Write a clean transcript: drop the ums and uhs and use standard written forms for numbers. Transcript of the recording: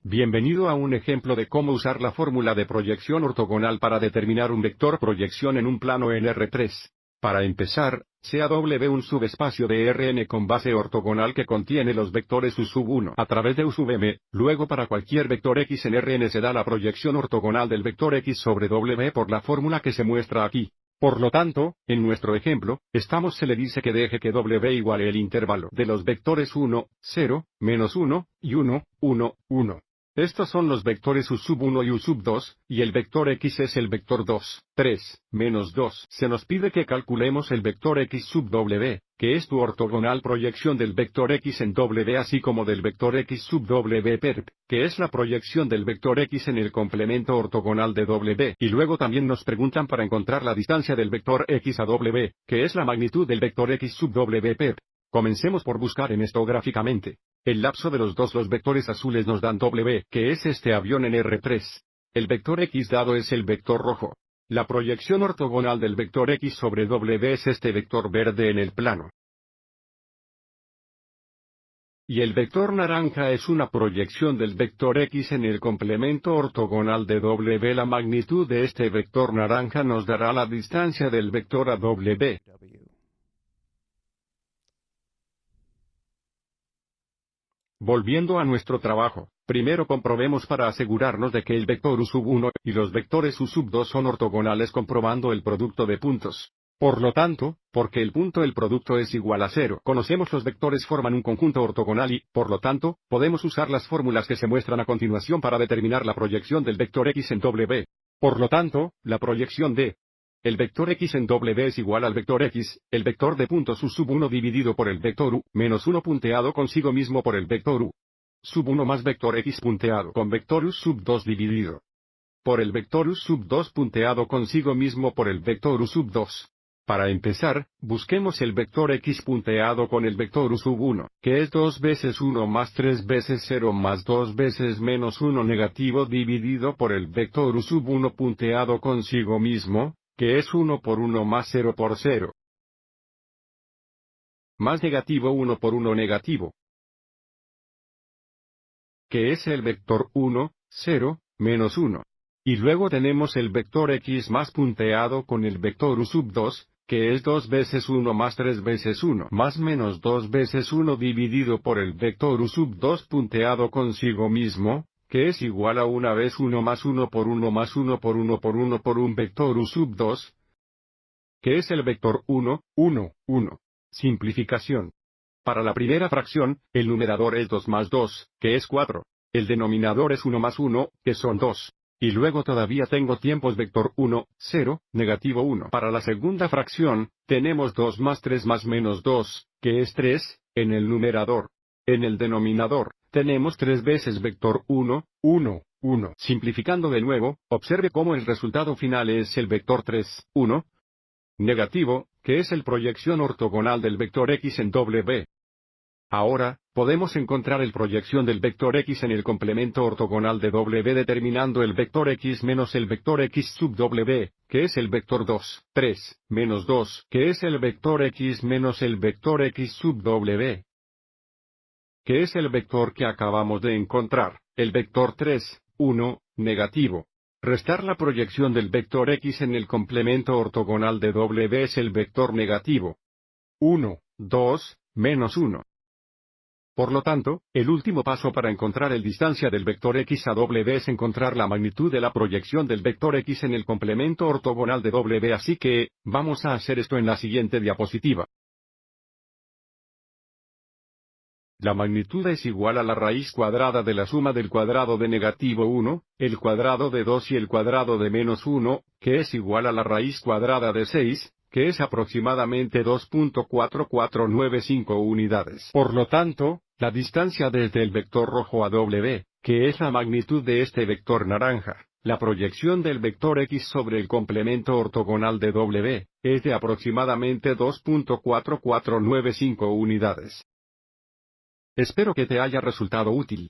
Bienvenido a un ejemplo de cómo usar la fórmula de proyección ortogonal para determinar un vector proyección en un plano en R3. Para empezar, sea W un subespacio de Rn con base ortogonal que contiene los vectores U sub 1 a través de U sub m, luego para cualquier vector X en Rn se da la proyección ortogonal del vector X sobre W por la fórmula que se muestra aquí. Por lo tanto, en nuestro ejemplo, se le dice que deje que W iguale el intervalo de los vectores 1, 0, menos 1, y 1, 1, 1. Estos son los vectores U sub 1 y U sub 2, y el vector X es el vector 2, 3, menos 2. Se nos pide que calculemos el vector X sub W, que es tu ortogonal proyección del vector X en W así como del vector X sub W perp, que es la proyección del vector X en el complemento ortogonal de W. Y luego también nos preguntan para encontrar la distancia del vector X a W, que es la magnitud del vector X sub W perp. Comencemos por buscar en esto gráficamente. El lapso de los vectores azules nos dan W, que es este avión en R3. El vector X dado es el vector rojo. La proyección ortogonal del vector X sobre W es este vector verde en el plano. Y el vector naranja es una proyección del vector X en el complemento ortogonal de W. La magnitud de este vector naranja nos dará la distancia del vector a W. Volviendo a nuestro trabajo, primero comprobemos para asegurarnos de que el vector U sub 1 y los vectores U sub 2 son ortogonales comprobando el producto de puntos. Por lo tanto, porque el producto es igual a 0, conocemos los vectores forman un conjunto ortogonal y, por lo tanto, podemos usar las fórmulas que se muestran a continuación para determinar la proyección del vector X en W. Por lo tanto, la proyección de el vector X en W es igual al vector X, el vector de puntos U sub 1 dividido por el vector U, menos 1 punteado consigo mismo por el vector U sub 1 más vector X punteado con vector U sub 2 dividido por el vector U sub 2 punteado consigo mismo por el vector U sub 2. Para empezar, busquemos el vector X punteado con el vector U sub 1, que es 2 veces 1 más 3 veces 0 más 2 veces menos 1 negativo dividido por el vector U sub 1 punteado consigo mismo, que es 1 por 1 más 0 por 0. Más negativo 1 por 1 negativo. Que es el vector 1, 0, menos 1. Y luego tenemos el vector X más punteado con el vector U sub 2, que es 2 veces 1 más 3 veces 1 más menos 2 veces 1 dividido por el vector U sub 2 punteado consigo mismo, que es igual a 1 vez 1 más 1 por 1 más 1 por 1 por 1 por un vector U sub 2, que es el vector 1, 1, 1. Simplificación. Para la primera fracción, el numerador es 2 más 2, que es 4. El denominador es 1 más 1, que son 2. Y luego todavía tengo tiempos vector 1, 0, negativo 1. Para la segunda fracción, tenemos 2 más 3 más menos 2, que es 3, en el numerador. En el denominador, tenemos 3 veces vector 1, 1, 1. Simplificando de nuevo, observe cómo el resultado final es el vector 3, 1, negativo, que es el proyección ortogonal del vector X en W. Ahora, podemos encontrar el proyección del vector X en el complemento ortogonal de W determinando el vector X menos el vector X sub W, que es el vector 2, 3, menos 2, que es el vector X menos el vector X sub W, que es el vector que acabamos de encontrar, el vector 3, 1, negativo. Restar la proyección del vector X en el complemento ortogonal de W es el vector negativo. 1, 2, menos 1. Por lo tanto, el último paso para encontrar el distancia del vector X a W es encontrar la magnitud de la proyección del vector X en el complemento ortogonal de W. Así que, vamos a hacer esto en la siguiente diapositiva. La magnitud es igual a la raíz cuadrada de la suma del cuadrado de negativo 1, el cuadrado de 2 y el cuadrado de menos 1, que es igual a la raíz cuadrada de 6, que es aproximadamente 2.4495 unidades. Por lo tanto, la distancia desde el vector rojo a W, que es la magnitud de este vector naranja, la proyección del vector X sobre el complemento ortogonal de W, es de aproximadamente 2.4495 unidades. Espero que te haya resultado útil.